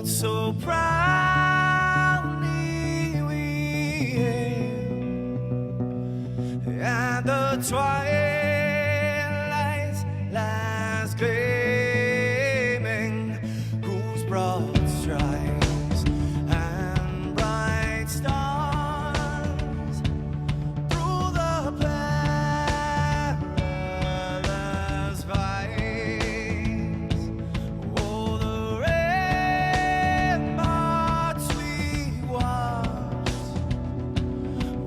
so proudly we hailed, and the twilight's last gleaming, whose broad stripes and bright stars through the perilous fights, oh, the ramparts we watched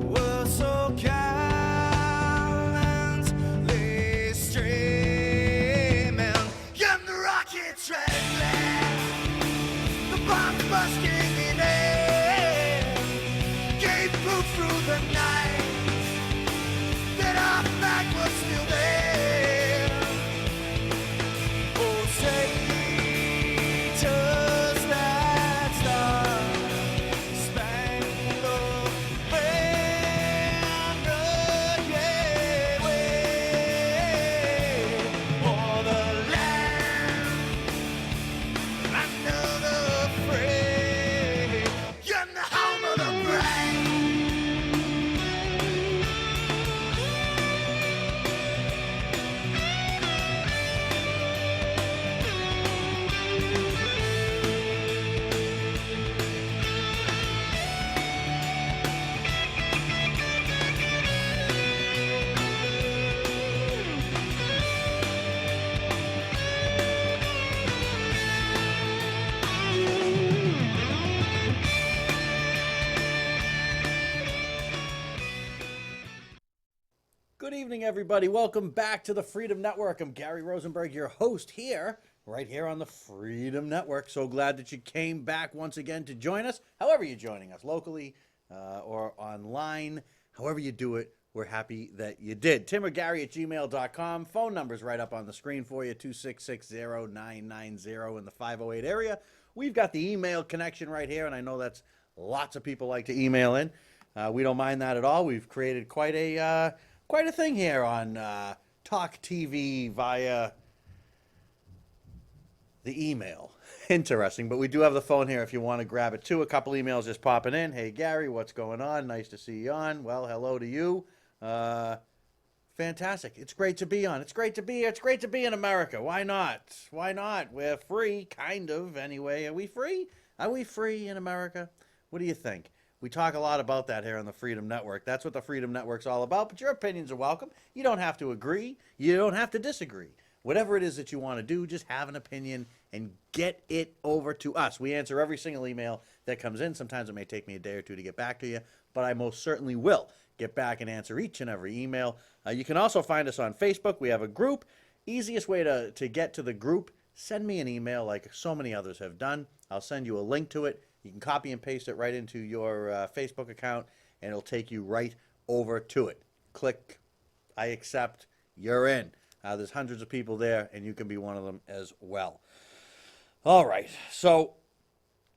were so gallantly streaming, and the rockets rattling, the bombs bursting in air, gave proof through the night that our flag was still there. Oh, say, does that star-spangled banner yet wave o'er the land under the fray, and the home of the brave? Good evening, everybody. Welcome back to the Freedom Network. I'm Gary Rosenberg, your host here, right here on the Freedom Network. So glad that you came back once again to join us, however you're joining us, locally or online, however you do it. We're happy that you did. timorgary@gmail.com. Phone number's right up on the screen for you, 2660990 in the 508 area. We've got the email connection right here, and I know that's lots of people like to email in. We don't mind that at all. We've created quite a thing here on Talk TV via the email. Interesting, but we do have the phone here if you want to grab it too. A couple emails just popping in. Hey, Gary, what's going on? Nice to see you on. Well, hello to you. Fantastic. It's great to be on. It's great to be here. It's great to be in America. Why not? Why not? We're free, kind of, anyway. Are we free? Are we free in America? What do you think? We talk a lot about that here on the Freedom Network. That's what the Freedom Network's all about, but your opinions are welcome. You don't have to agree. You don't have to disagree. Whatever it is that you want to do, just have an opinion and get it over to us. We answer every single email that comes in. Sometimes it may take me a day or two to get back to you, but I most certainly will get back and answer each and every email. You can also find us on Facebook. We have a group. Easiest way to get to the group, send me an email like so many others have done. I'll send you a link to it. You can copy and paste it right into your Facebook account, and it'll take you right over to it. Click, I accept, you're in. There's hundreds of people there, and you can be one of them as well. All right, so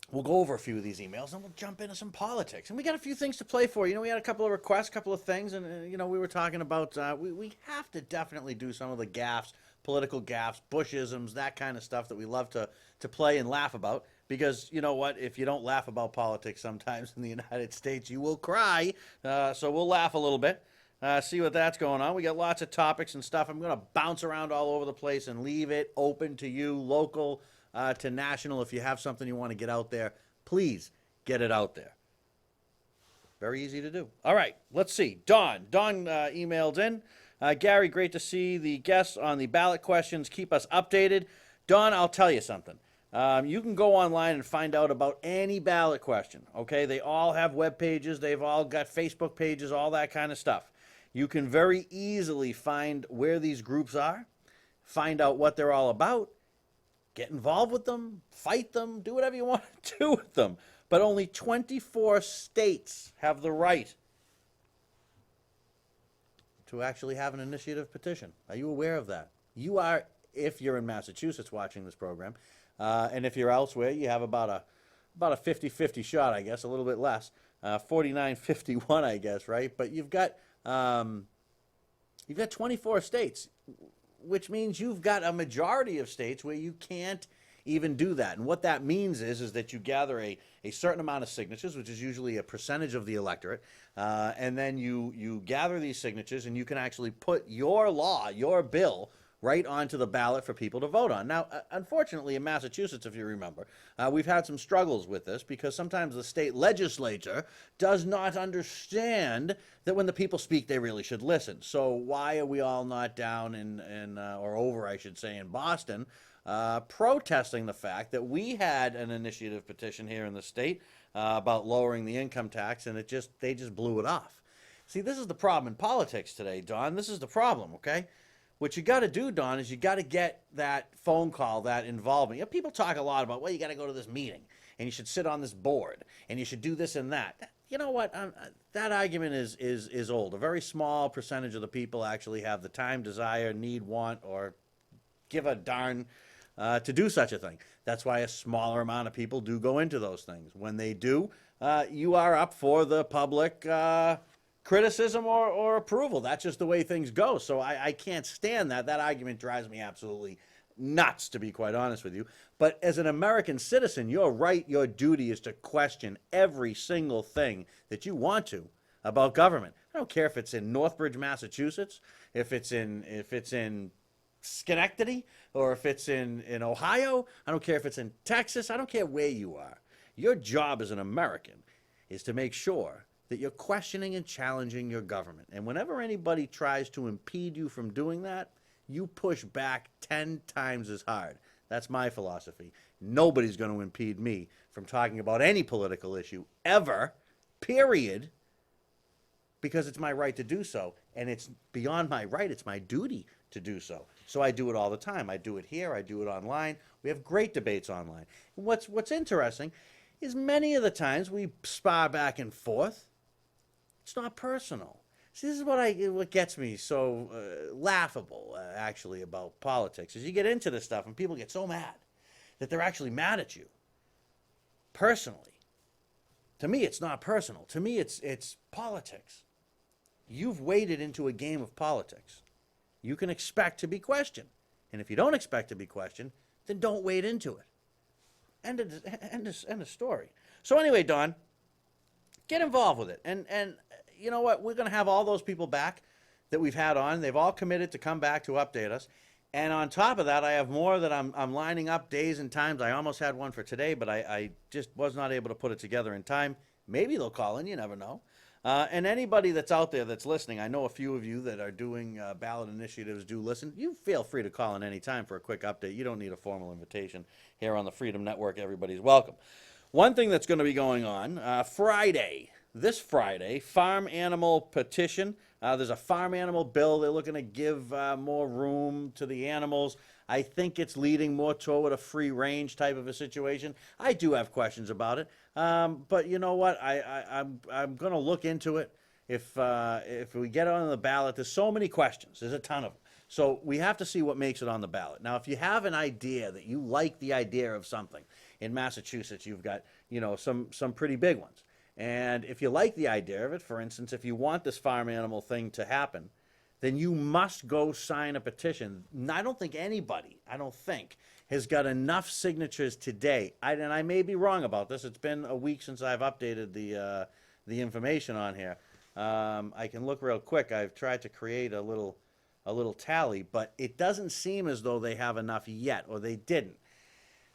we'll go over a few of these emails, and we'll jump into some politics. And we got a few things to play for. You know, we had a couple of requests, a couple of things, and, you know, we were talking about we have to definitely do some of the gaffes, political gaffes, Bushisms, that kind of stuff that we love to play and laugh about. Because, you know what, if you don't laugh about politics sometimes in the United States, you will cry. So we'll laugh a little bit, see what that's going on. We got lots of topics and stuff. I'm going to bounce around all over the place and leave it open to you, local to national. If you have something you want to get out there, please get it out there. Very easy to do. All right, let's see. Dawn emailed in. Gary, great to see the guests on the ballot questions. Keep us updated. Dawn, I'll tell you something. You can go online and find out about any ballot question, okay? They all have web pages. They've all got Facebook pages, all that kind of stuff. You can very easily find where these groups are, find out what they're all about, get involved with them, fight them, do whatever you want to do with them. But only 24 states have the right to actually have an initiative petition. Are you aware of that? You are, if you're in Massachusetts watching this program. And if you're elsewhere, you have about a 50-50 shot, I guess, a little bit less, 49-51, I guess, right? But you've got 24 states, which means you've got a majority of states where you can't even do that. And what that means is that you gather a certain amount of signatures, which is usually a percentage of the electorate, and then you gather these signatures and you can actually put your law, your bill, right onto the ballot for people to vote on. Now, unfortunately, in Massachusetts, if you remember, we've had some struggles with this because sometimes the state legislature does not understand that when the people speak, they really should listen. So why are we all not down or over, I should say, in Boston, protesting the fact that we had an initiative petition here in the state about lowering the income tax, and they just blew it off. See, this is the problem in politics today, Don. This is the problem, okay? What you got to do, Don, is you got to get that phone call, that involvement. You know, people talk a lot about, well, you got to go to this meeting, and you should sit on this board, and you should do this and that. You know what? That argument is old. A very small percentage of the people actually have the time, desire, need, want, or give a darn to do such a thing. That's why a smaller amount of people do go into those things. When they do, you are up for the public criticism or approval. That's just the way things go. So I can't stand that. That argument drives me absolutely nuts, to be quite honest with you. But as an American citizen, your right, your duty is to question every single thing that you want to about government. I don't care if it's in Northbridge, Massachusetts, if it's in Schenectady, or if it's in Ohio. I don't care if it's in Texas. I don't care where you are. Your job as an American is to make sure that you're questioning and challenging your government. And whenever anybody tries to impede you from doing that, you push back 10 times as hard. That's my philosophy. Nobody's going to impede me from talking about any political issue ever, period, because it's my right to do so. And it's beyond my right, it's my duty to do so. So I do it all the time. I do it here, I do it online. We have great debates online. And what's interesting is many of the times we spar back and forth. It's not personal. See, this is what gets me so laughable, actually, about politics, is you get into this stuff and people get so mad that they're actually mad at you personally. To me, it's not personal. To me, it's politics. You've waded into a game of politics. You can expect to be questioned. And if you don't expect to be questioned, then don't wade into it. End of story. So anyway, Don, get involved with it. And you know what? We're going to have all those people back that we've had on. They've all committed to come back to update us. And on top of that, I have more that I'm lining up days and times. I almost had one for today, but I just was not able to put it together in time. Maybe they'll call in. You never know. And anybody that's out there that's listening, I know a few of you that are doing ballot initiatives do listen. You feel free to call in any time for a quick update. You don't need a formal invitation here on the Freedom Network. Everybody's welcome. One thing that's going to be going on this Friday, farm animal petition. There's a farm animal bill. They're looking to give more room to the animals. I think it's leading more toward a free range type of a situation. I do have questions about it, but you know what? I'm going to look into it. If we get it on the ballot, there's so many questions. There's a ton of them. So we have to see what makes it on the ballot. Now, if you have an idea that you like the idea of something, in Massachusetts, you've got, some pretty big ones. And if you like the idea of it, for instance, if you want this farm animal thing to happen, then you must go sign a petition. I don't think anybody, has got enough signatures today. And I may be wrong about this. It's been a week since I've updated the information on here. I can look real quick. I've tried to create a little tally, but it doesn't seem as though they have enough yet, or they didn't.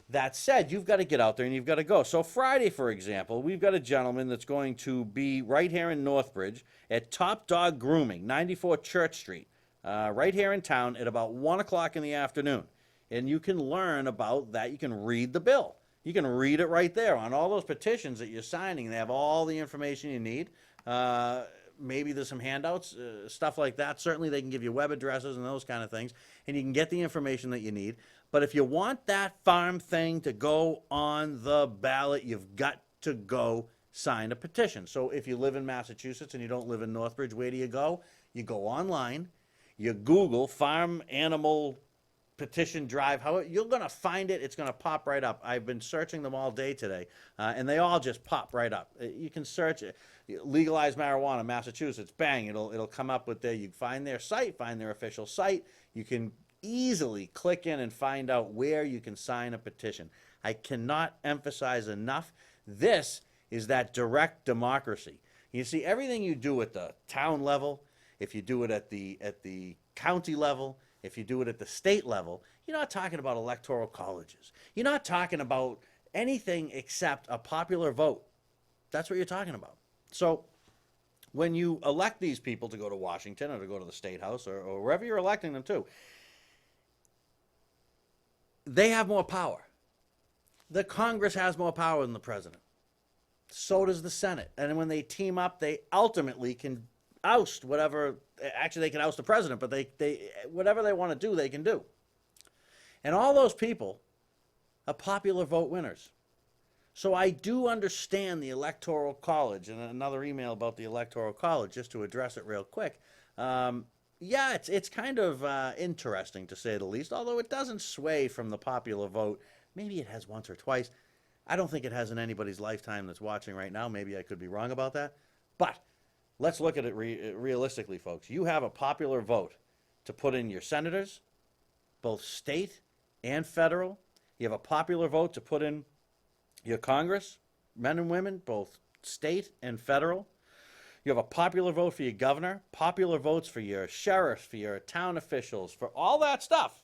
That said, you've got to get out there and you've got to go. So Friday, for example, we've got a gentleman that's going to be right here in Northbridge at Top Dog Grooming, 94 Church Street, right here in town at about 1 o'clock in the afternoon. And you can learn about that. You can read the bill. You can read it right there on all those petitions that you're signing. They have all the information you need. Maybe there's some handouts, stuff like that. Certainly they can give you web addresses and those kind of things, and you can get the information that you need. But if you want that farm thing to go on the ballot, you've got to go sign a petition. So if you live in Massachusetts and you don't live in Northbridge, where do you go? You go online, you Google farm animal petition drive. You're going to find it. It's going to pop right up. I've been searching them all day today, and they all just pop right up. You can search it. Legalize marijuana, Massachusetts, bang, it'll come up with there. You find their site, find their official site. You can easily click in and find out where you can sign a petition. I cannot emphasize enough. This is that direct democracy. You see, everything you do at the town level, if you do it at the county level, if you do it at the state level, you're not talking about electoral colleges. You're not talking about anything except a popular vote. That's what you're talking about. So when you elect these people to go to Washington or to go to the State House or wherever you're electing them to, they have more power. The Congress has more power than the president. So does the Senate. And when they team up, they ultimately can oust whatever. Actually, they can oust the president, but they whatever they want to do, they can do. And all those people are popular vote winners. So I do understand the Electoral College, and another email about the Electoral College, just to address it real quick. Yeah, it's kind of interesting, to say the least, although it doesn't sway from the popular vote. Maybe it has once or twice. I don't think it has in anybody's lifetime that's watching right now. Maybe I could be wrong about that. But let's look at it realistically, folks. You have a popular vote to put in your senators, both state and federal. You have a popular vote to put in your Congress, men and women, both state and federal. You have a popular vote for your governor, popular votes for your sheriffs, for your town officials, for all that stuff.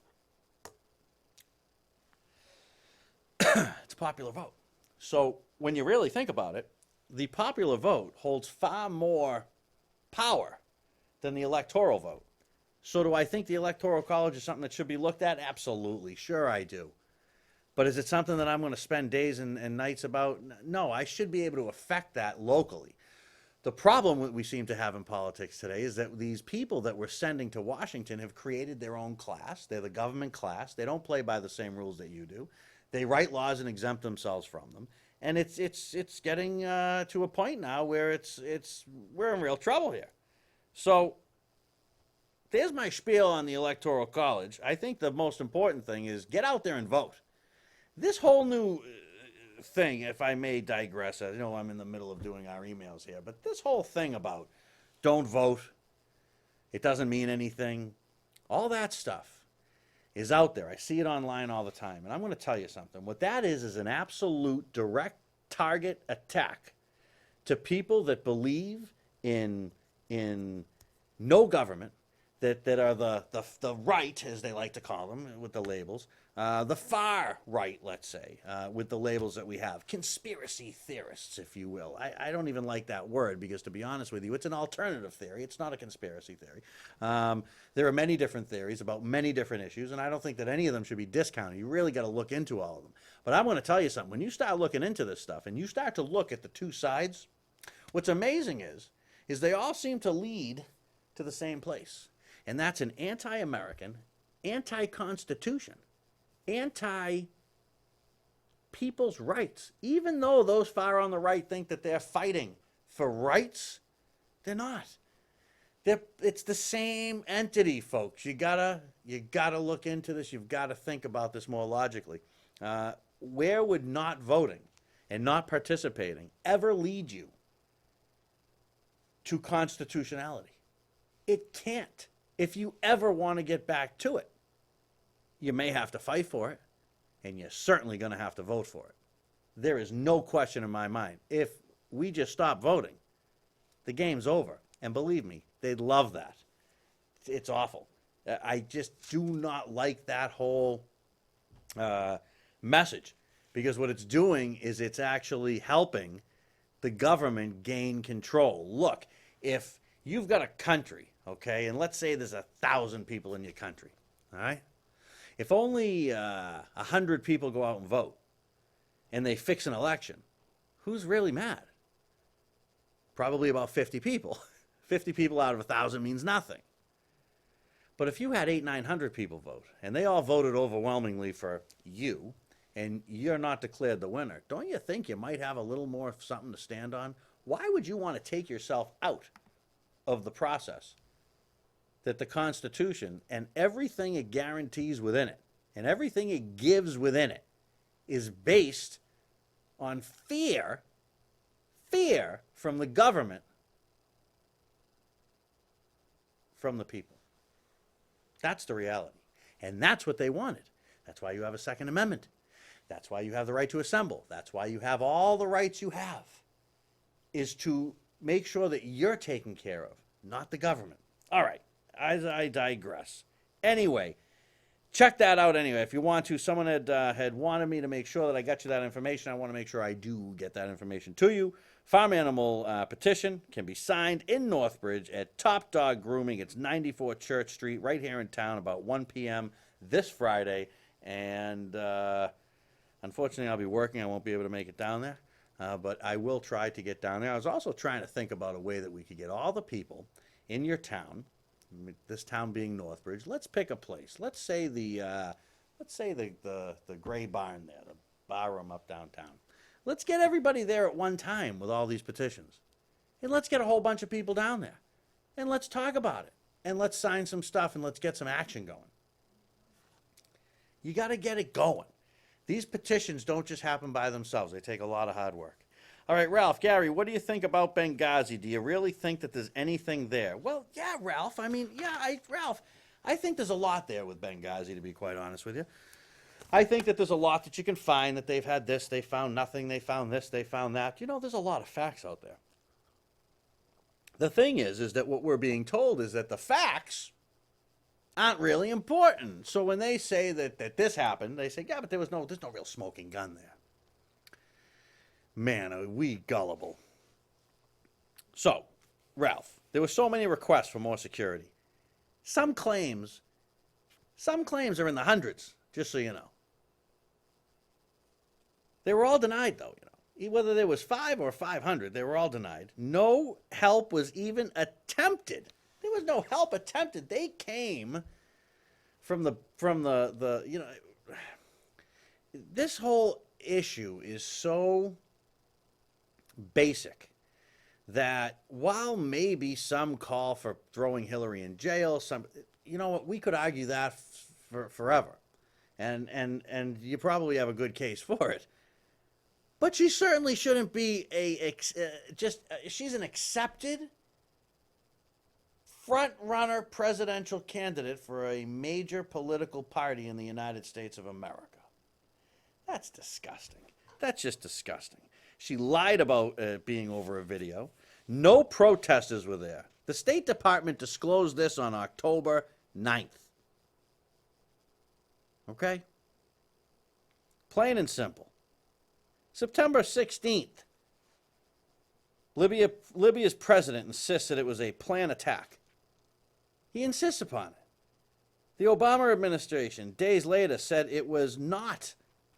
It's a popular vote. So when you really think about it, the popular vote holds far more power than the electoral vote. So do I think the Electoral College is something that should be looked at? Absolutely. Sure I do. But is it something that I'm going to spend days and nights about? No, I should be able to affect that locally. The problem that we seem to have in politics today is that these people that we're sending to Washington have created their own class. They're the government class. They don't play by the same rules that you do. They write laws and exempt themselves from them. And it's getting to a point now where we're in real trouble here. So there's my spiel on the Electoral College. I think the most important thing is get out there and vote. This whole new thing, if I may digress, I know I'm in the middle of doing our emails here, but this whole thing about don't vote, it doesn't mean anything, all that stuff is out there. I see it online all the time. And I'm going to tell you something. What that is an absolute direct target attack to people that believe in no government, that are the right, as they like to call them, with the labels, the far right, let's say, with the labels that we have. Conspiracy theorists, if you will. I don't even like that word because, to be honest with you, it's an alternative theory. It's not a conspiracy theory. There are many different theories about many different issues, and I don't think that any of them should be discounted. You really got to look into all of them. But I'm going to tell you something. When you start looking into this stuff and you start to look at the two sides, what's amazing is they all seem to lead to the same place. And that's an anti-American, anti-Constitution, anti-people's rights. Even though those far on the right think that they're fighting for rights, they're not. It's the same entity, folks. You gotta look into this. You've got to think about this more logically. Where would not voting and not participating ever lead you to constitutionality? It can't. If you ever want to get back to it, you may have to fight for it, and you're certainly going to have to vote for it. There is no question in my mind. If we just stop voting, the game's over. And believe me, they'd love that. It's awful. I just do not like that whole message, because what it's doing is it's actually helping the government gain control. Look, if you've got a country, okay, and let's say there's 1,000 people in your country, all right? If only 100 people go out and vote and they fix an election, who's really mad? Probably about 50 people. 50 people out of 1,000 means nothing. But if you had 900 people vote and they all voted overwhelmingly for you and you're not declared the winner, don't you think you might have a little more something to stand on? Why would you want to take yourself out of the process that the Constitution and everything it guarantees within it and everything it gives within it is based on fear from the government, from the people? That's the reality. And that's what they wanted. That's why you have a Second Amendment. That's why you have the right to assemble. That's why you have all the rights you have, is to make sure that you're taken care of, not the government. All right, as I digress. Anyway, check that out anyway. If you want to, someone had wanted me to make sure that I got you that information. I want to make sure I do get that information to you. Farm animal petition can be signed in Northbridge at Top Dog Grooming. It's 94 Church Street, right here in town, about 1 p.m. this Friday. And unfortunately, I'll be working. I won't be able to make it down there. But I will try to get down there. I was also trying to think about a way that we could get all the people in your town, this town being Northbridge. Let's pick a place. Let's say the Gray Barn there, the bar room up downtown. Let's get everybody there at one time with all these petitions. And let's get a whole bunch of people down there. And let's talk about it. And let's sign some stuff and let's get some action going. You got to get it going. These petitions don't just happen by themselves. They take a lot of hard work. All right, Ralph, Gary, what do you think about Benghazi? Do you really think that there's anything there? Well, yeah, Ralph. Ralph, I think there's a lot there with Benghazi, to be quite honest with you. I think that there's a lot that you can find, that they've had this, they found nothing, they found this, they found that. You know, there's a lot of facts out there. The thing is that what we're being told is that the facts aren't really important. So when they say that this happened, they say, yeah, but there's no real smoking gun there. Man, are we gullible. So, Ralph, there were so many requests for more security. Some claims are in the hundreds, just so you know. They were all denied, though, you know. Whether there was 5 or 500, they were all denied. No help was even attempted. There was no help attempted. They came from the you know, this whole issue is so basic that while maybe some call for throwing Hillary in jail, some, you know what, we could argue that forever. And you probably have a good case for it. But she certainly shouldn't be she's an accepted front-runner presidential candidate for a major political party in the United States of America. That's disgusting. That's just disgusting. She lied about being over a video. No protesters were there. The State Department disclosed this on October 9th. Okay? Plain and simple. September 16th, Libya's president insists that it was a planned attack. He insists upon it. The Obama administration, days later, said it was not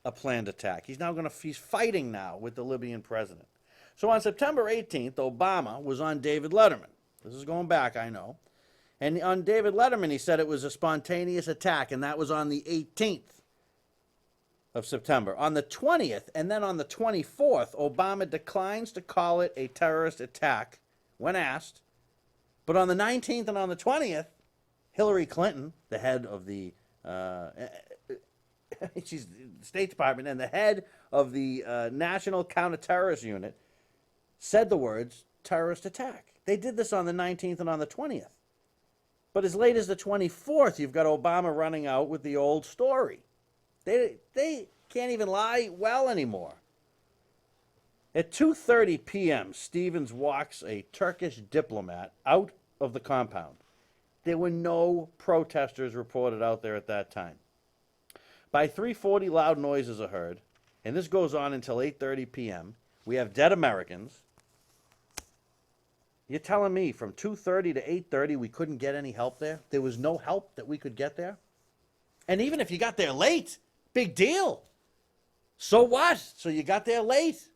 a planned attack. He's fighting now with the Libyan president. So on September 18th, Obama was on David Letterman. This is going back, I know. And on David Letterman, he said it was a spontaneous attack, and that was on the 18th of September. On the 20th, and then on the 24th, Obama declines to call it a terrorist attack when asked. But on the 19th and on the 20th, Hillary Clinton, the head of the she's the State Department and the head of the National Counterterrorist Unit, said the words terrorist attack. They did this on the 19th and on the 20th. But as late as the 24th, you've got Obama running out with the old story. They can't even lie well anymore. At 2:30 p.m., Stevens walks a Turkish diplomat out of the compound. There were no protesters reported out there at that time. By 3:40, loud noises are heard, and this goes on until 8:30 p.m. We have dead Americans. You're telling me from 2:30 to 8:30 we couldn't get any help there? There was no help that we could get there? And even if you got there late, big deal. So what? So you got there late,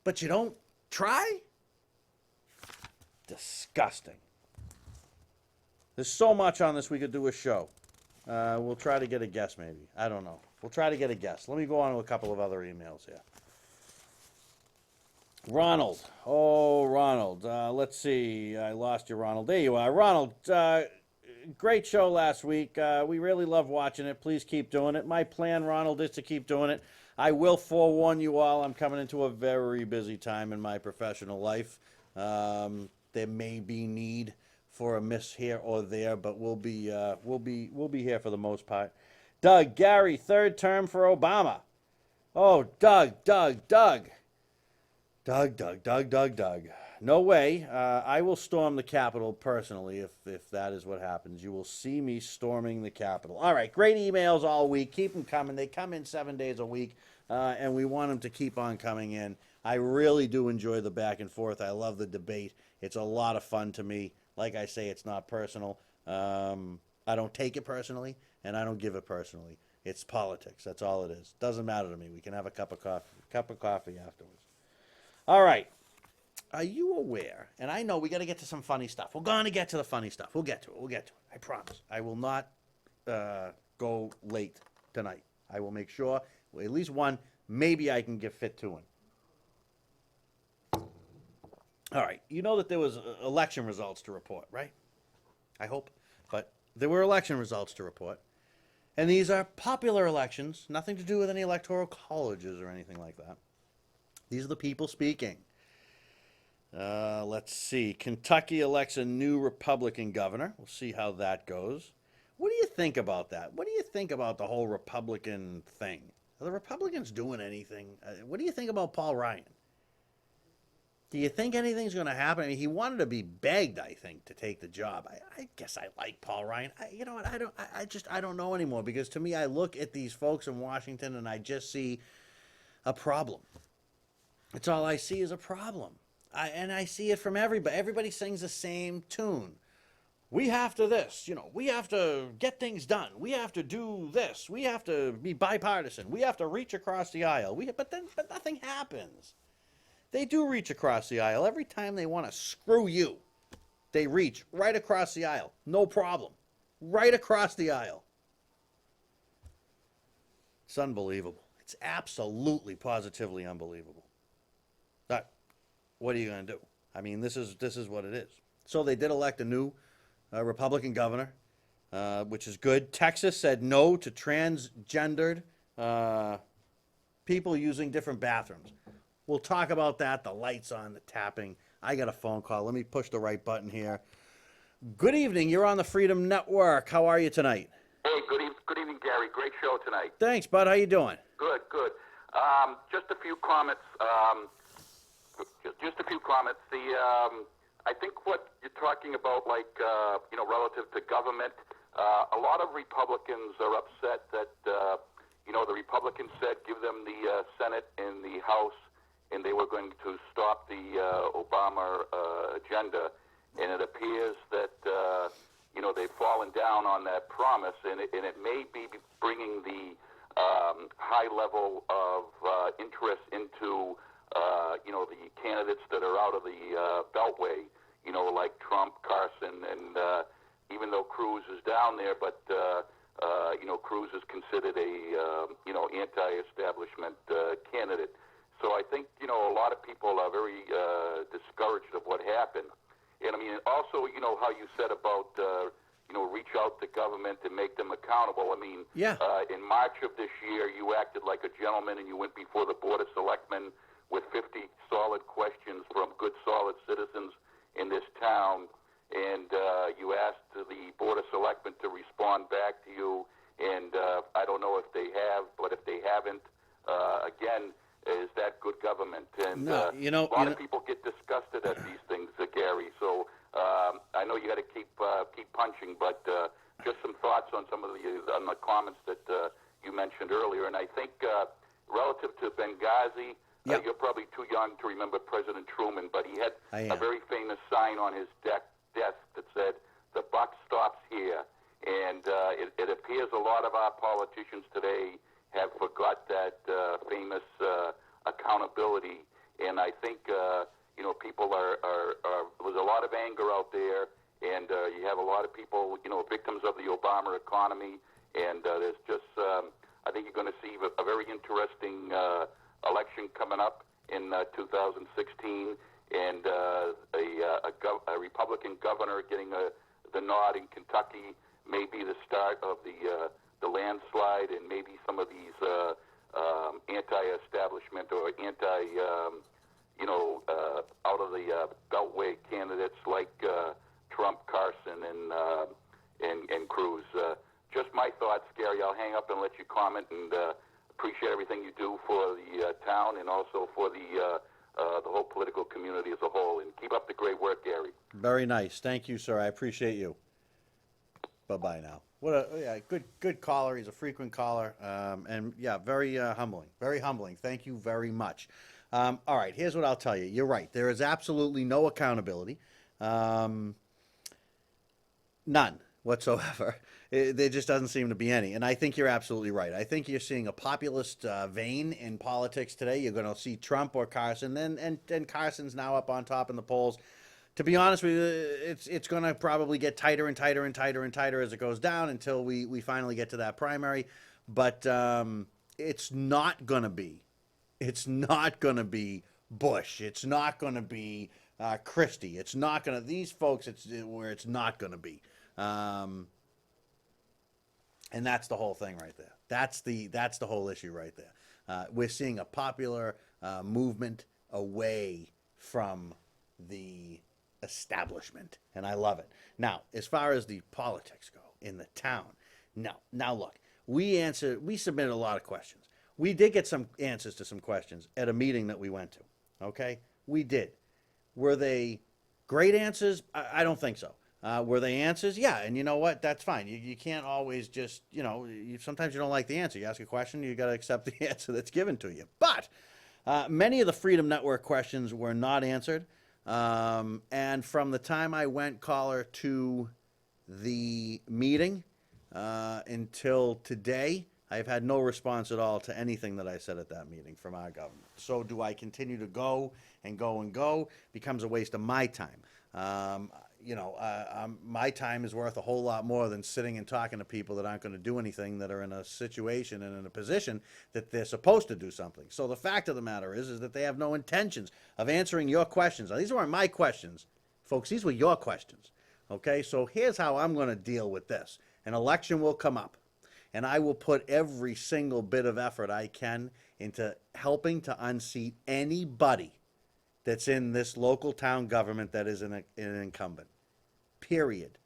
but you don't try? Disgusting. There's so much on this we could do a show. We'll try to get a guest maybe. I don't know. We'll try to get a guest. Let me go on to a couple of other emails here. Ronald. Oh, Ronald. Let's see. I lost you, Ronald. There you are. Ronald, great show last week. We really love watching it. Please keep doing it. My plan, Ronald, is to keep doing it. I will forewarn you all, I'm coming into a very busy time in my professional life. There may be need for a miss here or there, but we'll be here for the most part. Doug, Gary, third term for Obama. Oh, Doug. No way. I will storm the Capitol personally if that is what happens. You will see me storming the Capitol. All right, great emails all week. Keep them coming. They come in 7 days a week, and we want them to keep on coming in. I really do enjoy the back and forth. I love the debate. It's a lot of fun to me. Like I say, it's not personal. I don't take it personally, and I don't give it personally. It's politics. That's all it is. Doesn't matter to me. We can have a cup of coffee afterwards. All right. Are you aware? And I know we got to get to some funny stuff. We're going to get to the funny stuff. We'll get to it. I promise. I will not go late tonight. I will make sure at least one. Maybe I can get fit to one. All right. You know that there was election results to report, right? I hope. But there were election results to report. And these are popular elections, nothing to do with any electoral colleges or anything like that. These are the people speaking. Let's see. Kentucky elects a new Republican governor. We'll see how that goes. What do you think about that? What do you think about the whole Republican thing? Are the Republicans doing anything? What do you think about Paul Ryan? Do you think anything's going to happen? I mean, he wanted to be begged, I think, to take the job. I guess I like Paul Ryan. You know what? I don't know anymore, because to me, I look at these folks in Washington and I just see a problem. That's all I see is a problem. And I see it from everybody. Everybody sings the same tune. We have to this, we have to get things done. We have to do this. We have to be bipartisan. We have to reach across the aisle. But nothing happens. They do reach across the aisle. Every time they want to screw you, they reach right across the aisle. No problem. Right across the aisle. It's unbelievable. It's absolutely, positively unbelievable. But what are you going to do? I mean, this is what it is. So they did elect a new Republican governor, which is good. Texas said no to transgendered people using different bathrooms. We'll talk about that, the lights on, the tapping. I got a phone call. Let me push the right button here. Good evening. You're on the Freedom Network. How are you tonight? Hey, good evening, Gary. Great show tonight. Thanks, bud. How you doing? Good. Just a few comments. I think what you're talking about, relative to government, a lot of Republicans are upset that, the Republicans said give them the Senate and the House, and they were going to stop the Obama agenda. And it appears that, they've fallen down on that promise, and it may be bringing the high level of interest into, the candidates that are out of the Beltway, like Trump, Carson, and even though Cruz is down there, but, Cruz is considered a, anti-establishment candidate. So I think, a lot of people are very discouraged of what happened. And, I mean, also, how you said about, reach out to government and make them accountable. I mean, yeah. In March of this year, you acted like a gentleman and you went before the Board of Selectmen with 50 solid questions from good, solid citizens in this town. And you asked the Board of Selectmen to respond back to you. And I don't know if they have, but if they haven't, again, is that good government? And no, a lot of people get disgusted at these things, Gary. So I know you got to keep punching, but just some thoughts on some of the comments that you mentioned earlier. And I think relative to Benghazi, yep. You're probably too young to remember President Truman, but he had a very famous sign on his desk that said, "The buck stops here." And it appears a lot of our politicians today have forgot that famous accountability, and I think people are there's a lot of anger out there, and you have a lot of people victims of the Obama economy, and there's just I think you're going to see a very interesting election coming up in 2016, and a Republican governor getting the nod in Kentucky may be the start of the landslide, and maybe some of these anti-establishment or out of the Beltway candidates like Trump, Carson, and Cruz. Just my thoughts, Gary. I'll hang up and let you comment, and appreciate everything you do for the town and also for the whole political community as a whole. And keep up the great work, Gary. Very nice. Thank you, sir. I appreciate you. Bye-bye now. What a good caller. He's a frequent caller. And yeah, very humbling. Very humbling. Thank you very much. All right, here's what I'll tell you. You're right. There is absolutely no accountability. None whatsoever. There just doesn't seem to be any. And I think you're absolutely right. I think you're seeing a populist vein in politics today. You're going to see Trump or Carson, and Carson's now up on top in the polls. To be honest with you, it's going to probably get tighter and tighter and tighter and tighter as it goes down until we finally get to that primary. But it's not going to be. It's not going to be Bush. It's not going to be Christie. It's not going to, these folks, it's where it's not going to be. And that's the whole thing right there. That's the whole issue right there. We're seeing a popular movement away from the establishment, and I love it. Now, as far as the politics go in the town, now look, we submitted a lot of questions. We did get some answers to some questions at a meeting that we went to. Okay, we did. Were they great answers? I don't think so. Were they answers? Yeah, and you know what? That's fine. You can't always just, sometimes you don't like the answer. You ask a question, you got to accept the answer that's given to you. But many of the Freedom Network questions were not answered. And from the time I went, caller, to the meeting until today, I've had no response at all to anything that I said at that meeting from our government. So do I continue to go and go and go? Becomes a waste of my time. My time is worth a whole lot more than sitting and talking to people that aren't going to do anything, that are in a situation and in a position that they're supposed to do something. So the fact of the matter is that they have no intentions of answering your questions. Now, these weren't my questions, folks. These were your questions. Okay, so here's how I'm going to deal with this. An election will come up, and I will put every single bit of effort I can into helping to unseat anybody that's in this local town government that is an incumbent. Period.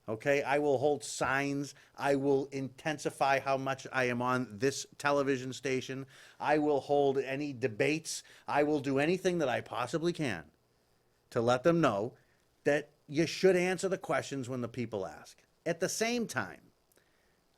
Okay, I will hold signs. I will intensify how much I am on this television station. I will hold any debates. I will do anything that I possibly can to let them know that you should answer the questions when the people ask. At the same time,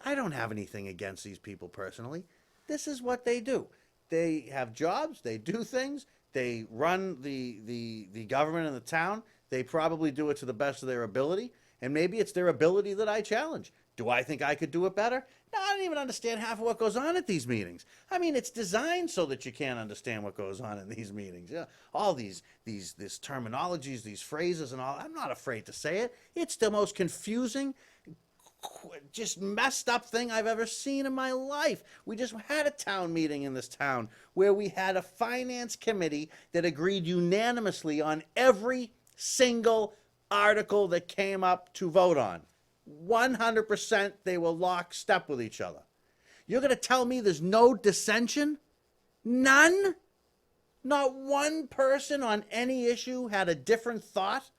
I don't have anything against these people personally. This is what they do. They have jobs. They do things. They run the government in the town. They probably do it to the best of their ability, and maybe it's their ability that I challenge. Do I think I could do it better? No, I don't even understand half of what goes on at these meetings. I mean, it's designed so that you can't understand what goes on in these meetings. Yeah, all these terminologies, these phrases and all. I'm not afraid to say it. It's the most confusing, just messed up thing I've ever seen in my life. We just had a town meeting in this town where we had a finance committee that agreed unanimously on every single article that came up to vote on. 100% they were lockstep with each other. You're going to tell me there's no dissension? None? Not one person on any issue had a different thought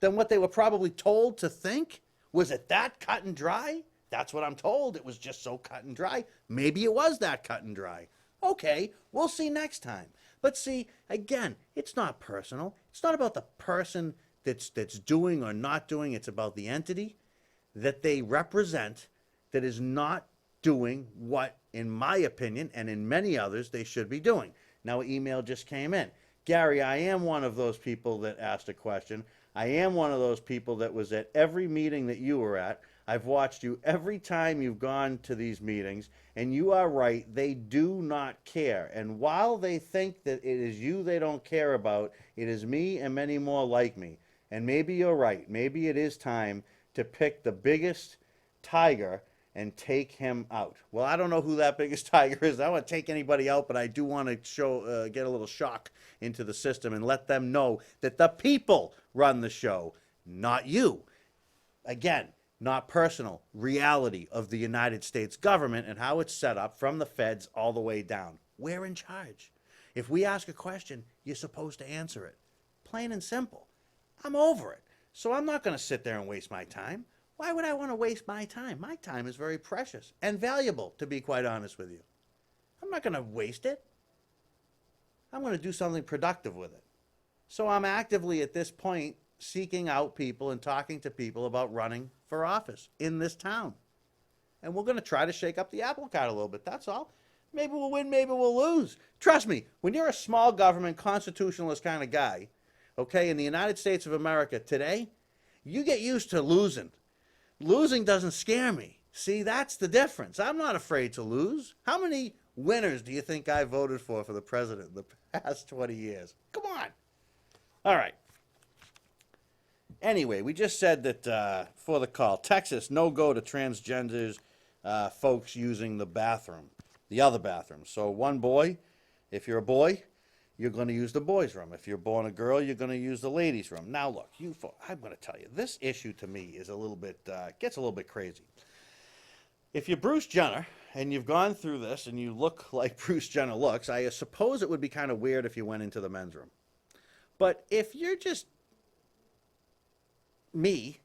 than what they were probably told to think? Was it that cut and dry? That's what I'm told. It was just so cut and dry. Maybe it was that cut and dry. Okay, we'll see next time. But see, again, it's not personal. It's not about the person that's doing or not doing. It's about the entity that they represent that is not doing what, in my opinion, and in many others, they should be doing. Now, an email just came in. Gary, I am one of those people that asked a question. I am one of those people that was at every meeting that you were at. I've watched you every time you've gone to these meetings, and you are right, they do not care. And while they think that it is you they don't care about, it is me and many more like me. And maybe you're right. Maybe it is time to pick the biggest tiger and take him out. Well, I don't know who that biggest tiger is. I don't want to take anybody out, but I do want to get a little shock into the system and let them know that the people run the show, not you. Again, not personal, reality of the United States government and how it's set up from the feds all the way down. We're in charge. If we ask a question, you're supposed to answer it. Plain and simple. I'm over it. So I'm not going to sit there and waste my time. Why would I want to waste my time? My time is very precious and valuable, to be quite honest with you. I'm not going to waste it. I'm going to do something productive with it. So I'm actively at this point seeking out people and talking to people about running for office in this town. And we're going to try to shake up the apple cart a little bit, that's all. Maybe we'll win, maybe we'll lose. Trust me, when you're a small government constitutionalist kind of guy, okay, in the United States of America today, you get used to losing. Losing doesn't scare me. See, that's the difference. I'm not afraid to lose. How many winners do you think I voted for the president in the past 20 years? Come on. All right. Anyway, we just said that for the call, Texas, no go to transgenders, folks using the bathroom, the other bathroom. So one boy, if you're a boy, you're going to use the boys' room. If you're born a girl, you're going to use the ladies' room. Now, look, I'm going to tell you, this issue to me is a little bit, gets a little bit crazy. If you're Bruce Jenner and you've gone through this and you look like Bruce Jenner looks, I suppose it would be kind of weird if you went into the men's room. But if you're just me,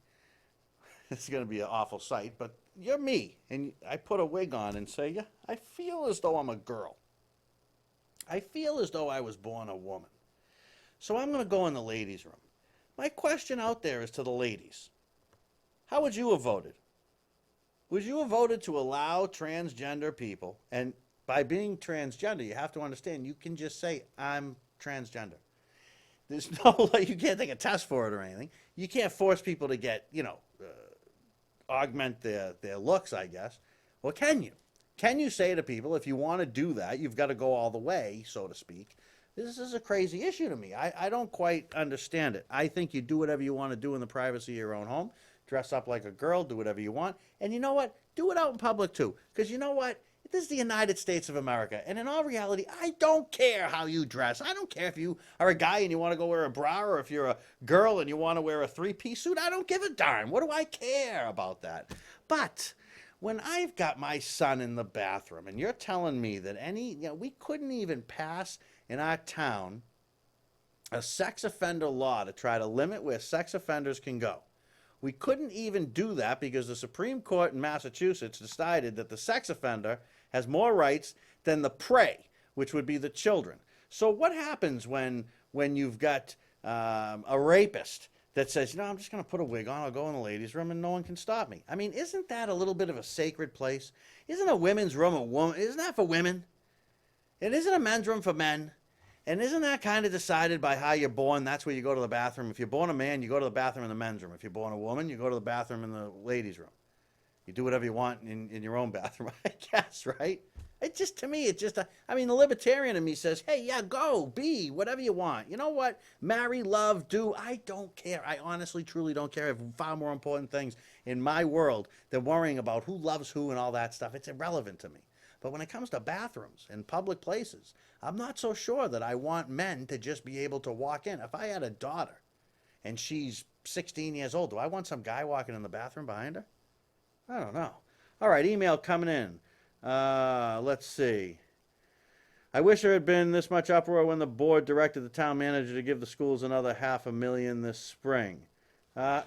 it's going to be an awful sight, but you're me, and I put a wig on and say, yeah, I feel as though I'm a girl. I feel as though I was born a woman. So I'm going to go in the ladies' room. My question out there is to the ladies. How would you have voted? Would you have voted to allow transgender people, and by being transgender, you have to understand, you can just say, I'm transgender. There's no, like, you can't take a test for it or anything. You can't force people to get, augment their looks, I guess. Well, can you? Can you say to people, if you want to do that, you've got to go all the way, so to speak? This is a crazy issue to me. I don't quite understand it. I think you do whatever you want to do in the privacy of your own home. Dress up like a girl, do whatever you want. And you know what? Do it out in public, too. Because you know what? This is the United States of America. And in all reality, I don't care how you dress. I don't care if you are a guy and you want to go wear a bra, or if you're a girl and you want to wear a three-piece suit. I don't give a darn. What do I care about that? But when I've got my son in the bathroom and you're telling me that we couldn't even pass in our town a sex offender law to try to limit where sex offenders can go. We couldn't even do that because the Supreme Court in Massachusetts decided that the sex offender has more rights than the prey, which would be the children. So what happens when you've got a rapist that says, I'm just going to put a wig on, I'll go in the ladies' room, and no one can stop me? I mean, isn't that a little bit of a sacred place? Isn't a women's room isn't that for women? And isn't a men's room for men? And isn't that kind of decided by how you're born? That's where you go to the bathroom. If you're born a man, you go to the bathroom in the men's room. If you're born a woman, you go to the bathroom in the ladies' room. You do whatever you want in your own bathroom, I guess, right? To me, the libertarian in me says, hey, yeah, go, be, whatever you want. You know what? Marry, love, do. I don't care. I honestly, truly don't care. I have far more important things in my world than worrying about who loves who and all that stuff. It's irrelevant to me. But when it comes to bathrooms and public places, I'm not so sure that I want men to just be able to walk in. If I had a daughter and she's 16 years old, do I want some guy walking in the bathroom behind her? I don't know. All right, email coming in. Let's see. I wish there had been this much uproar when the board directed the town manager to give the schools another $500,000 this spring. And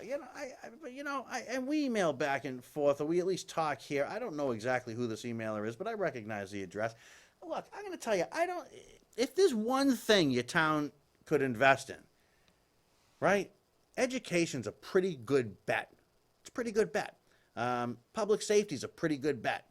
we email back and forth, or we at least talk here. I don't know exactly who this emailer is, but I recognize the address. Look, I'm going to tell you, if there's one thing your town could invest in, right? Education's a pretty good bet. It's a pretty good bet. Public safety's a pretty good bet.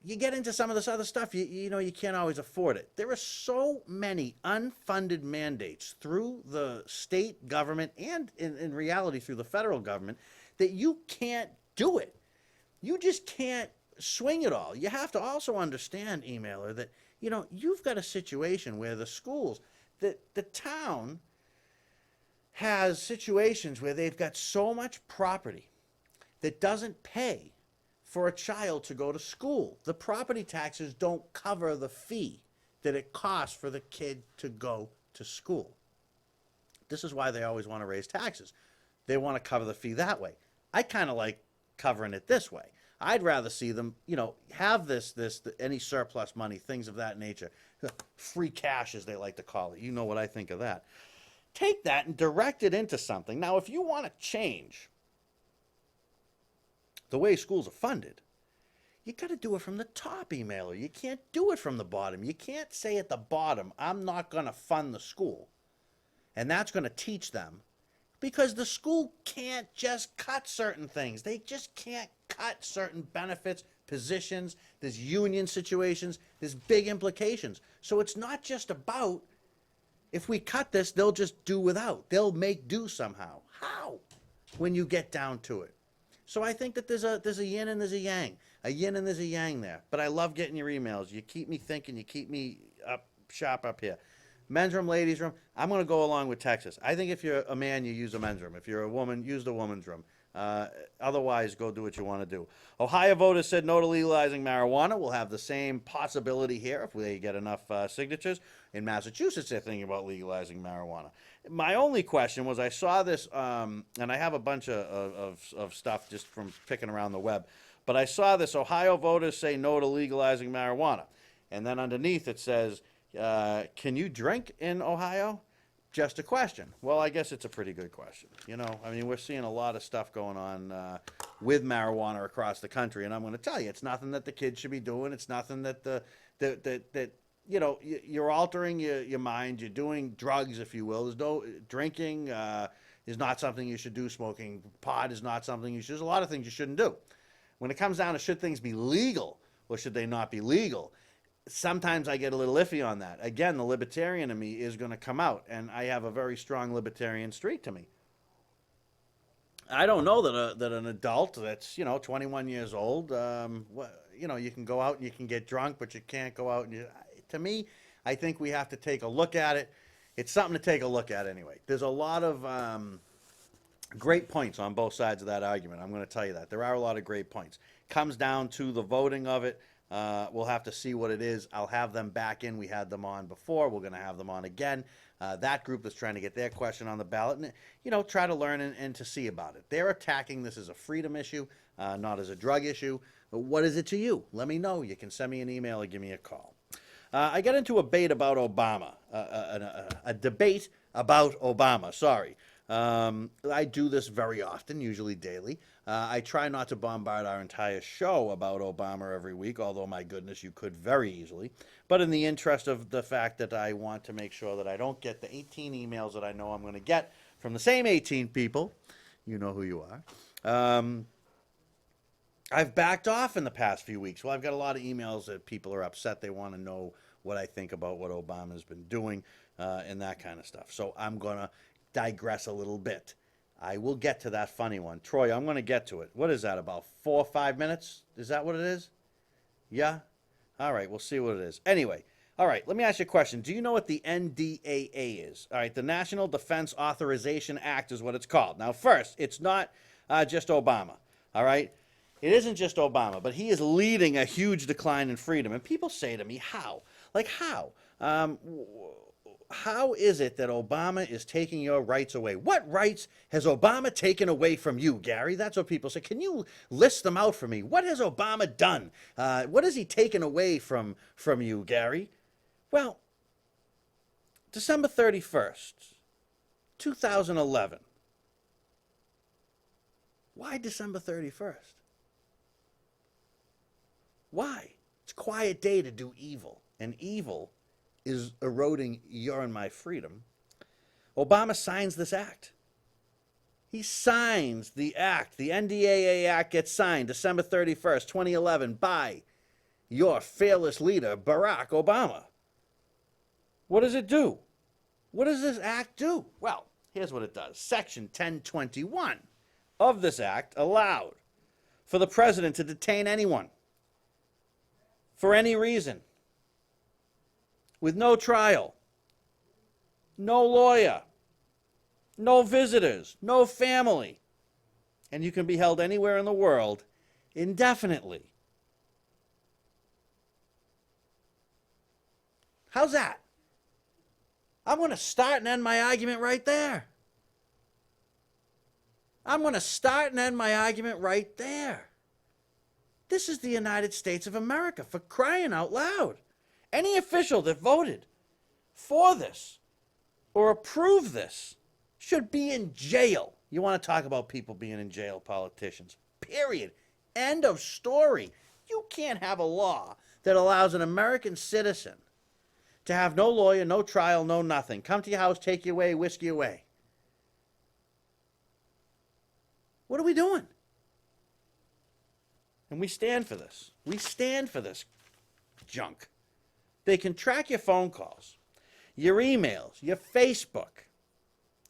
You get into some of this other stuff, you can't always afford it. There are so many unfunded mandates through the state government and in reality through the federal government that you can't do it. You just can't swing it all. You have to also understand, emailer, that, you've got a situation where the schools, the town has situations where they've got so much property that doesn't pay for a child to go to school. The property taxes don't cover the fee that it costs for the kid to go to school. This is why they always want to raise taxes. They want to cover the fee that way. I kind of like covering it this way. I'd rather see them, have any surplus money, things of that nature. Free cash, as they like to call it. You know what I think of that. take that and direct it into something. Now, if you want to change the way schools are funded, you got to do it from the top, emailer. You can't do it from the bottom. You can't say at the bottom, I'm not going to fund the school. And that's going to teach them. Because the school can't just cut certain things. They just can't cut certain benefits, positions. There's union situations. There's big implications. So it's not just about, if we cut this, they'll just do without. They'll make do somehow. How? When you get down to it. So I think that there's a yin and there's a yang. A yin and there's a yang there. But I love getting your emails. You keep me thinking. You keep me sharp up here. Men's room, ladies' room. I'm going to go along with Texas. I think if you're a man, you use a men's room. If you're a woman, use the woman's room. Otherwise, go do what you want to do. Ohio voters said no to legalizing marijuana. We'll have the same possibility here if we get enough signatures. In Massachusetts, they're thinking about legalizing marijuana. My only question was, I saw this, and I have a bunch of stuff just from picking around the web, but I saw this: Ohio voters say no to legalizing marijuana. And then underneath it says, can you drink in Ohio? Just a question. Well, I guess it's a pretty good question. You know, I mean, we're seeing a lot of stuff going on with marijuana across the country, and I'm going to tell you, it's nothing that the kids should be doing. It's nothing that that you know, you're altering your mind. You're doing drugs, if you will. There's no drinking is not something you should do. Smoking pot is not something you should. There's a lot of things you shouldn't do. When it comes down to should things be legal or should they not be legal, sometimes I get a little iffy on that. Again, the libertarian in me is going to come out, and I have a very strong libertarian streak to me. I don't know that an adult that's, you know, 21 years old, you know, you can go out and you can get drunk, but you can't go out and to me, I think we have to take a look at it. It's something to take a look at anyway. There's a lot of great points on both sides of that argument. I'm going to tell you that. There are a lot of great points. Comes down to the voting of it. We'll have to see what it is. I'll have them back in. We had them on before. We're going to have them on again. That group is trying to get their question on the ballot and, you know, try to learn and to see about it. They're attacking this as a freedom issue, not as a drug issue. But what is it to you? Let me know. You can send me an email or give me a call. I got into a debate about Obama. A debate about Obama, sorry. I do this very often, usually daily. I try not to bombard our entire show about Obama every week, although, my goodness, you could very easily. But in the interest of the fact that I want to make sure that I don't get the 18 emails that I know I'm going to get from the same 18 people, you know who you are, I've backed off in the past few weeks. Well, I've got a lot of emails that people are upset. They want to know what I think about what Obama's been doing and that kind of stuff. So I'm going to digress a little bit. I will get to that funny one. Troy, I'm going to get to it. What is that, about 4 or 5 minutes? Is that what it is? Yeah? All right, we'll see what it is. Anyway, all right, let me ask you a question. Do you know what the NDAA is? All right, the National Defense Authorization Act is what it's called. Now, first, it's not just Obama, all right? It isn't just Obama, but he is leading a huge decline in freedom. And people say to me, how? Like, how? How is it that Obama is taking your rights away? What rights has Obama taken away from you, Gary? That's what people say. Can you list them out for me? What has Obama done? What has he taken away from you, Gary? Well, December 31st, 2011. Why December 31st? Why? It's a quiet day to do evil, and evil is eroding your and my freedom. Obama signs this act. He signs the act. The NDAA Act gets signed December 31st, 2011 by your fearless leader, Barack Obama. What does it do? What does this act do? Well, here's what it does. Section 1021 of this act allowed for the president to detain anyone for any reason, with no trial, no lawyer, no visitors, no family, and you can be held anywhere in the world indefinitely. How's that? I'm going to start and end my argument right there. I'm going to start and end my argument right there. This is the United States of America, for crying out loud. Any official that voted for this or approve this should be in jail. You want to talk about people being in jail, politicians. Period. End of story. You can't have a law that allows an American citizen to have no lawyer, no trial, no nothing. Come to your house, take you away, whisk you away. What are we doing? And we stand for this. We stand for this junk. They can track your phone calls, your emails, your Facebook,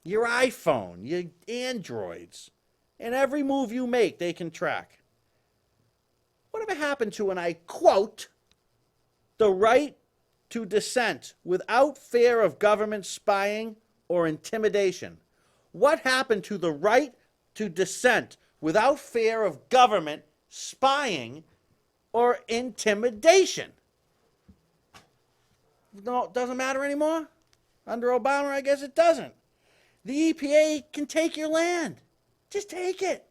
your iPhone, your Androids, and every move you make, they can track. Whatever happened to, and I quote, the right to dissent without fear of government spying or intimidation? What happened to the right to dissent without fear of government spying or intimidation? No, it doesn't matter anymore. Under Obama, I guess it doesn't. The EPA can take your land. Just take it.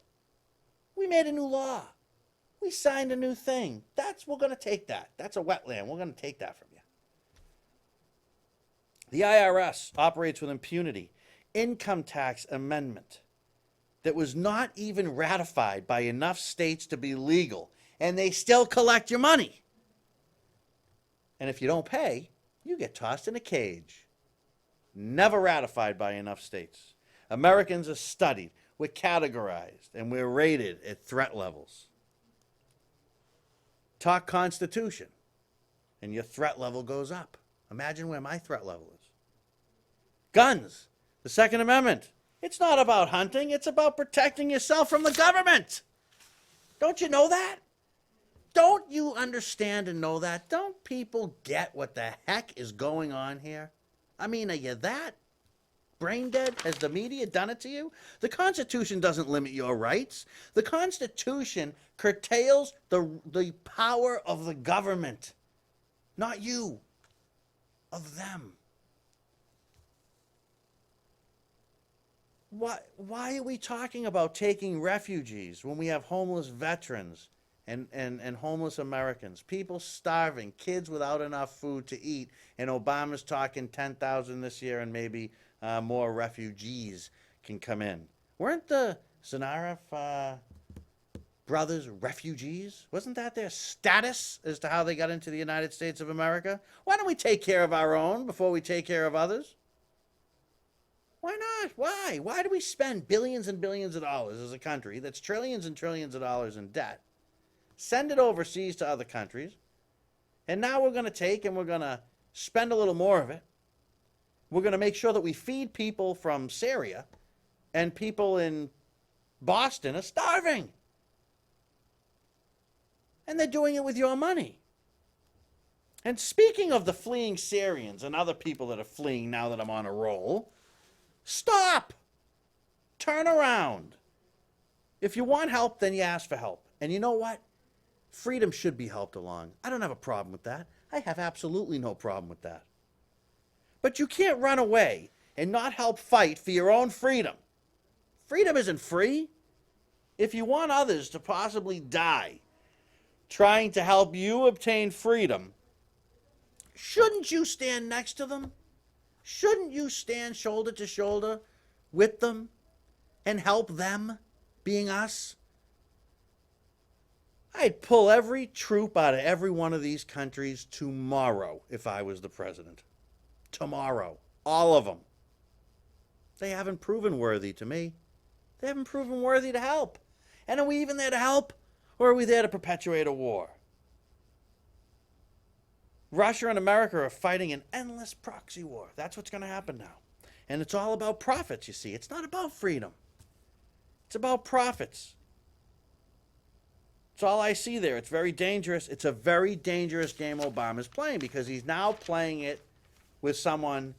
We made a new law. We signed a new thing. We're going to take that. That's a wetland. We're going to take that from you. The IRS operates with impunity. Income tax amendment that was not even ratified by enough states to be legal, and they still collect your money. And if you don't pay, you get tossed in a cage. Never ratified by enough states. Americans are studied, we're categorized, and we're rated at threat levels. Talk Constitution, and your threat level goes up. Imagine where my threat level is. Guns, the Second Amendment. It's not about hunting, it's about protecting yourself from the government. Don't you know that? Don't you understand and know that? Don't people get what the heck is going on here? I mean, are you that brain dead? Has the media done it to you? The Constitution doesn't limit your rights. The Constitution curtails the power of the government. Not you, of them. Why are we talking about taking refugees when we have homeless veterans and homeless Americans, people starving, kids without enough food to eat, and Obama's talking 10,000 this year and maybe more refugees can come in? Weren't the Zarif brothers refugees? Wasn't that their status as to how they got into the United States of America? Why don't we take care of our own before we take care of others? Why not? Why? Why do we spend billions and billions of dollars as a country that's trillions and trillions of dollars in debt, send it overseas to other countries, and now we're going to take and we're going to spend a little more of it. We're going to make sure that we feed people from Syria, and people in Boston are starving. And they're doing it with your money. And speaking of the fleeing Syrians and other people that are fleeing now that I'm on a roll, stop. Turn around. If you want help, then you ask for help. And you know what? Freedom should be helped along. I don't have a problem with that. I have absolutely no problem with that. But you can't run away and not help fight for your own freedom. Freedom isn't free. If you want others to possibly die trying to help you obtain freedom, shouldn't you stand next to them? Shouldn't you stand shoulder to shoulder with them and help them, being us? I'd pull every troop out of every one of these countries tomorrow if I was the president. Tomorrow. All of them. They haven't proven worthy to me. They haven't proven worthy to help. And are we even there to help? Or are we there to perpetuate a war? Russia and America are fighting an endless proxy war. That's what's going to happen now. And it's all about profits, you see. It's not about freedom. It's about profits. It's all I see there. It's very dangerous. It's a very dangerous game Obama's playing, because he's now playing it with someone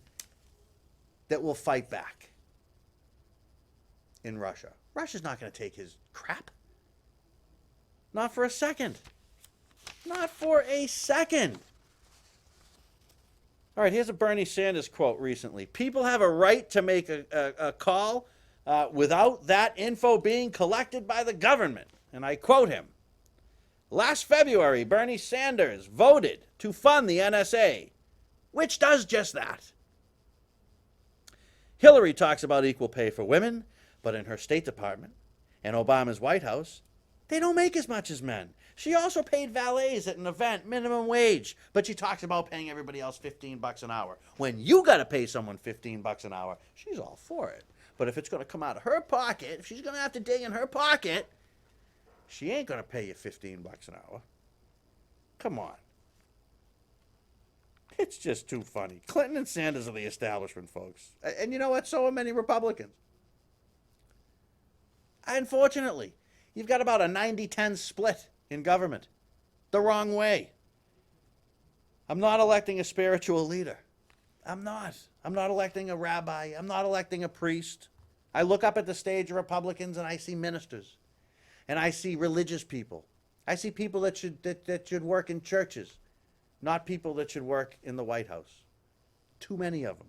that will fight back in Russia. Russia's not going to take his crap. Not for a second. Not for a second. All right, here's a Bernie Sanders quote recently. People have a right to make a call without that info being collected by the government. And I quote him. Last February, Bernie Sanders voted to fund the NSA, which does just that. Hillary talks about equal pay for women, but in her State Department and Obama's White House, they don't make as much as men. She also paid valets at an event minimum wage, but she talks about paying everybody else $15 an hour. When you got to pay someone $15 an hour, she's all for it. But if it's going to come out of her pocket, if she's going to have to dig in her pocket, she ain't going to pay you $15 an hour. Come on. It's just too funny. Clinton and Sanders are the establishment, folks. And you know what? So are many Republicans. Unfortunately, you've got about a 90-10 split in government. The wrong way. I'm not electing a spiritual leader. I'm not. I'm not electing a rabbi. I'm not electing a priest. I look up at the stage of Republicans and I see ministers. And I see religious people. I see people that should work in churches, not people that should work in the White House. Too many of them.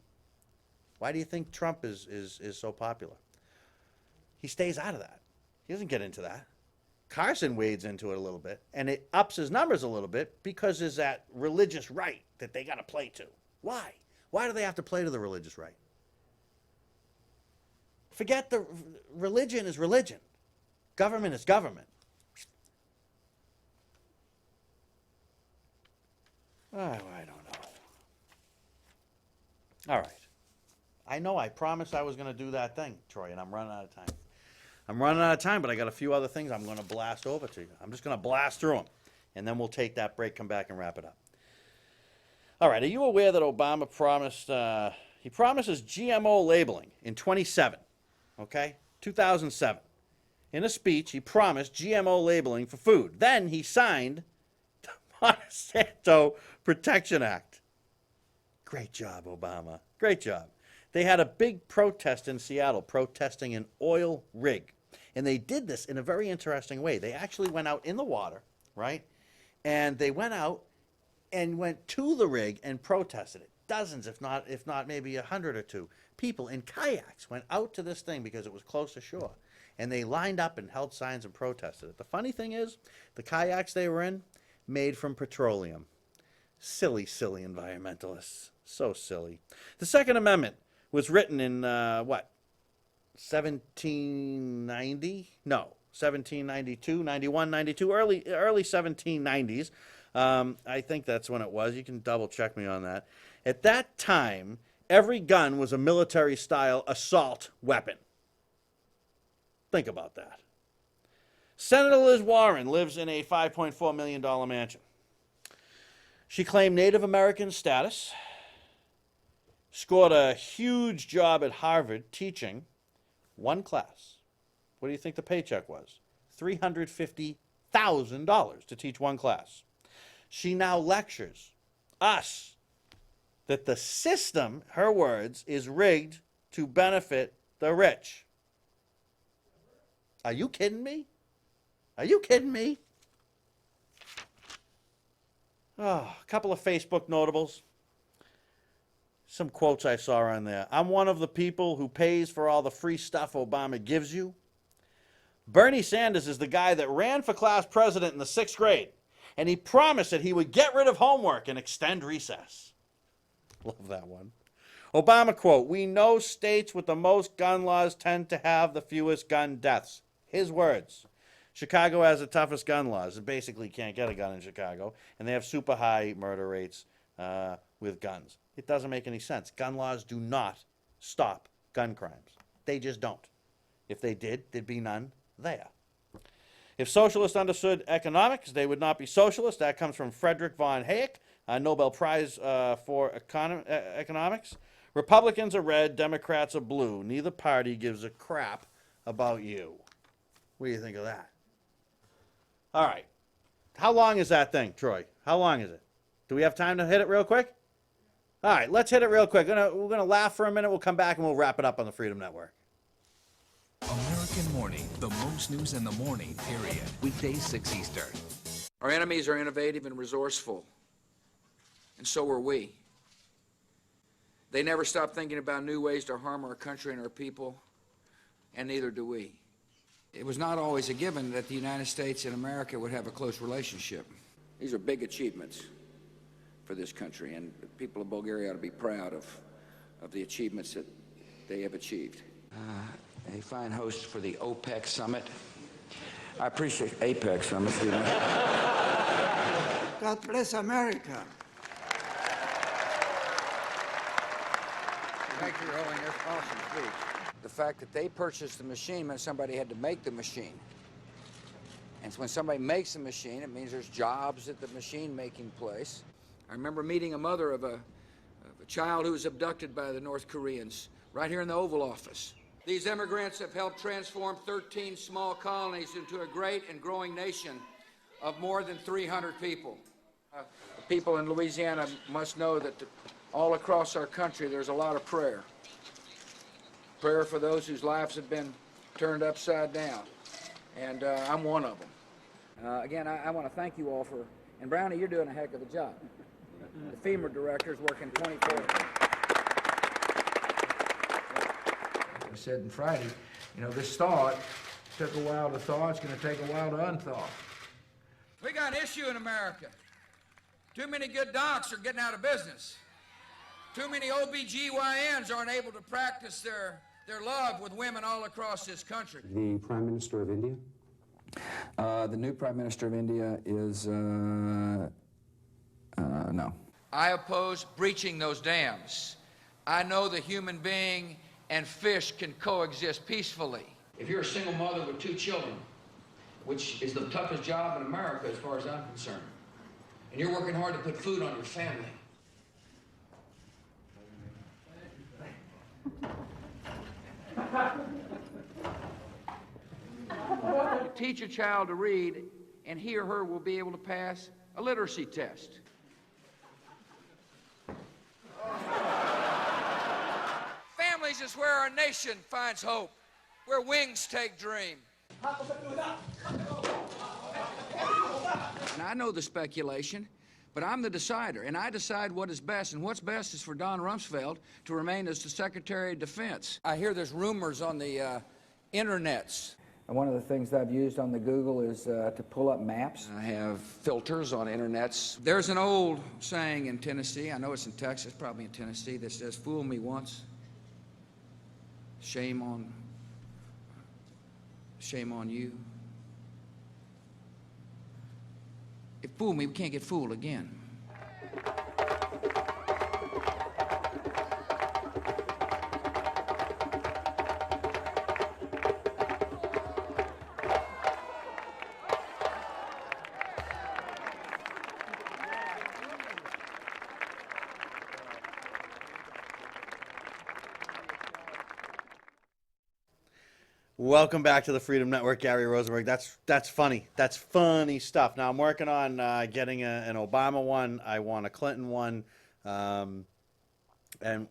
Why do you think Trump is so popular? He stays out of that. He doesn't get into that. Carson wades into it a little bit, and it ups his numbers a little bit because there's that religious right that they got to play to. Why? Why do they have to play to the religious right? Forget the religion is religion. Government is government. Oh, I don't know. All right. I know I promised I was going to do that thing, Troy, and I'm running out of time. I'm running out of time, but I got a few other things I'm going to blast over to you. I'm just going to blast through them, and then we'll take that break, come back, and wrap it up. All right. Are you aware that Obama promised, he promises GMO labeling in 2007, okay? 2007. In a speech, he promised GMO labeling for food. Then he signed the Monsanto Protection Act. Great job, Obama. Great job. They had a big protest in Seattle, protesting an oil rig. And they did this in a very interesting way. They actually went out in the water, right? And they went out and went to the rig and protested it. Dozens, if not maybe 100 or two people in kayaks went out to this thing because it was close to shore. And they lined up and held signs and protested it. The funny thing is, the kayaks they were in, made from petroleum. Silly, silly environmentalists. So silly. The Second Amendment was written in, 1790? No, 1792, 91, 92, early 1790s. I think that's when it was. You can double check me on that. At that time, every gun was a military-style assault weapon. Think about that. Senator Liz Warren lives in a $5.4 million mansion. She claimed Native American status, scored a huge job at Harvard teaching one class. What do you think the paycheck was? $350,000 to teach one class. She now lectures us that the system, her words, is rigged to benefit the rich. Are you kidding me? Are you kidding me? Oh, a couple of Facebook notables. Some quotes I saw on there. I'm one of the people who pays for all the free stuff Obama gives you. Bernie Sanders is the guy that ran for class president in the 6th grade, and he promised that he would get rid of homework and extend recess. Love that one. Obama quote, we know states with the most gun laws tend to have the fewest gun deaths. His words. Chicago has the toughest gun laws. It basically can't get a gun in Chicago, and they have super high murder rates with guns. It doesn't make any sense. Gun laws do not stop gun crimes. They just don't. If they did, there'd be none there. If socialists understood economics, they would not be socialists. That comes from Frederick von Hayek, a Nobel Prize for economics. Republicans are red, Democrats are blue. Neither party gives a crap about you. What do you think of that? All right. How long is that thing, Troy? How long is it? Do we have time to hit it real quick? All right, let's hit it real quick. We're gonna laugh for a minute. We'll come back and we'll wrap it up on the Freedom Network. American Morning, the most news in the morning, period. Weekdays 6 Eastern. Our enemies are innovative and resourceful, and so are we. They never stop thinking about new ways to harm our country and our people, and neither do we. It was not always a given that the United States and America would have a close relationship. These are big achievements for this country, and the people of Bulgaria ought to be proud of the achievements that they have achieved. A fine host for the OPEC summit. I appreciate APEC summit. God bless America. Thank you for holding this awesome speech. The fact that they purchased the machine meant somebody had to make the machine. And so when somebody makes a machine, it means there's jobs at the machine-making place. I remember meeting a mother of a child who was abducted by the North Koreans right here in the Oval Office. These immigrants have helped transform 13 small colonies into a great and growing nation of more than 300 people. The people in Louisiana must know that all across our country there's a lot of prayer. Prayer for those whose lives have been turned upside down. And I'm one of them. Again, I want to thank you all for, and Brownie, you're doing a heck of a job. The FEMA director's working 24 hours. I said on Friday, you know, this thaw took a while to thaw. It's going to take a while to unthaw. We got an issue in America. Too many good docs are getting out of business. Too many OBGYNs aren't able to practice their love with women all across this country. The Prime Minister of India? The new Prime Minister of India is, no. I oppose breaching those dams. I know the human being and fish can coexist peacefully. If you're a single mother with 2 children, which is the toughest job in America as far as I'm concerned, and you're working hard to put food on your family, teach a child to read, and he or her will be able to pass a literacy test. Families is where our nation finds hope, where wings take dream. And I know the speculation, but I'm the decider, and I decide what is best, and what's best is for Don Rumsfeld to remain as the Secretary of Defense. I hear there's rumors on the internets. One of the things that I've used on the Google is to pull up maps. I have filters on internets. There's an old saying in Tennessee, I know it's in Texas, probably in Tennessee, that says, fool me once, shame on you. If fool me, we can't get fooled again. Welcome back to the Freedom Network, Gary Rosenberg. That's funny. That's funny stuff. Now I'm working on getting an Obama one. I want a Clinton one, and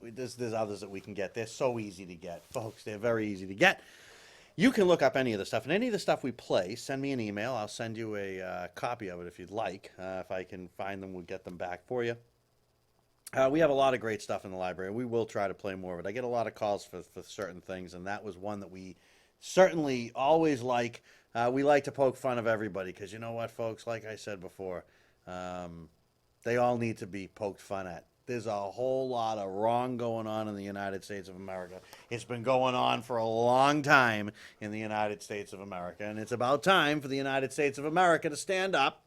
there's others that we can get. They're so easy to get, folks. They're very easy to get. You can look up any of the stuff, and any of the stuff we play, send me an email. I'll send you a copy of it if you'd like. If I can find them, we'll get them back for you. We have a lot of great stuff in the library. We will try to play more of it. I get a lot of calls for certain things, and that was one that we certainly always like. We like to poke fun of everybody because you know what, folks? Like I said before, they all need to be poked fun at. There's a whole lot of wrong going on in the United States of America. It's been going on for a long time in the United States of America, and it's about time for the United States of America to stand up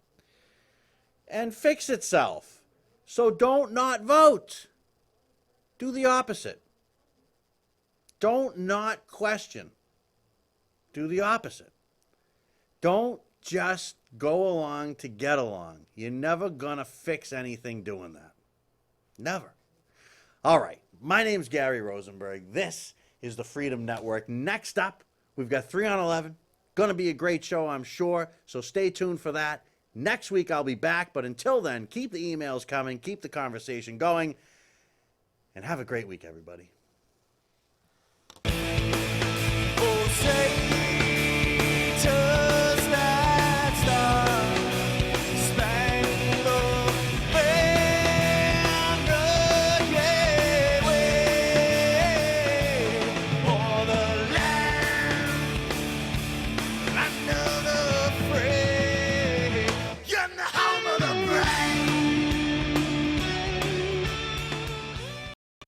and fix itself. So don't not vote. Do the opposite. Don't not question. Do the opposite. Don't just go along to get along. You're never going to fix anything doing that. Never. All right. My name's Gary Rosenberg. This is the Freedom Network. Next up, we've got 3 on 11. Going to be a great show, I'm sure. So stay tuned for that. Next week, I'll be back. But until then, keep the emails coming. Keep the conversation going. And have a great week, everybody.